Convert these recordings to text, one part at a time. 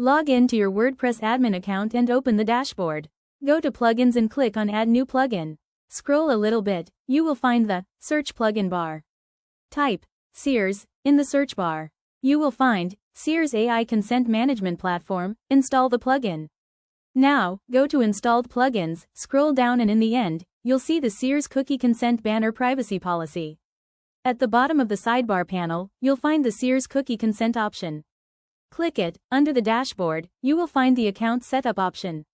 Log in to your WordPress admin account and open the dashboard. Go to Plugins and click on Add New Plugin. Scroll a little bit, you will find the Search Plugin bar. Type Seers in the search bar. You will find Seers AI Consent Management Platform. Install the plugin. Now, go to Installed Plugins, scroll down and in the end, you'll see the Seers Cookie Consent Banner Privacy Policy. At the bottom of the sidebar panel, you'll find the Seers Cookie Consent option. Click it. Under the dashboard, you will find the Account Setup option.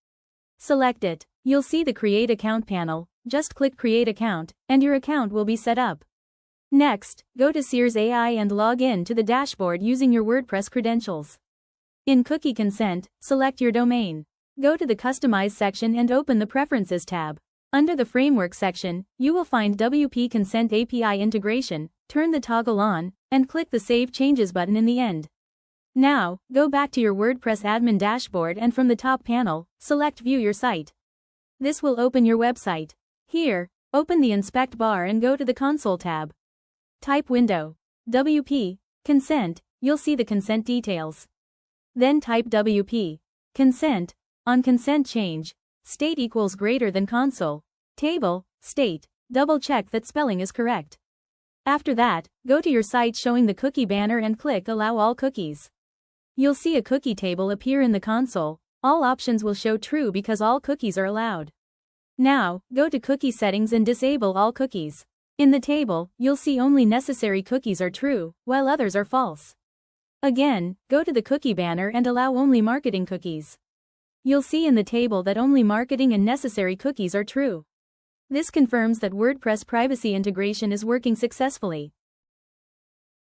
Select it. You'll see the Create Account panel. Just click Create Account, and your account will be set up. Next, go to Seers AI and log in to the dashboard using your WordPress credentials. In Cookie Consent, select your domain. Go to the Customize section and open the Preferences tab. Under the Framework section, you will find WP Consent API Integration. Turn the toggle on, and click the Save Changes button in the end. Now, go back to your WordPress admin dashboard and from the top panel, select View Your Site. This will open your website. Here, open the Inspect bar and go to the Console tab. Type Window WP Consent. You'll see the consent details. Then type WP Consent. On consent change, state equals greater than console. Table, state. Double check that spelling is correct. After that, go to your site showing the cookie banner and click Allow All Cookies. You'll see a cookie table appear in the console. All options will show true because all cookies are allowed. Now, go to Cookie Settings and disable all cookies. In the table, you'll see only necessary cookies are true, while others are false. Again, go to the cookie banner and allow only marketing cookies. You'll see in the table that only marketing and necessary cookies are true. This confirms that WordPress privacy integration is working successfully.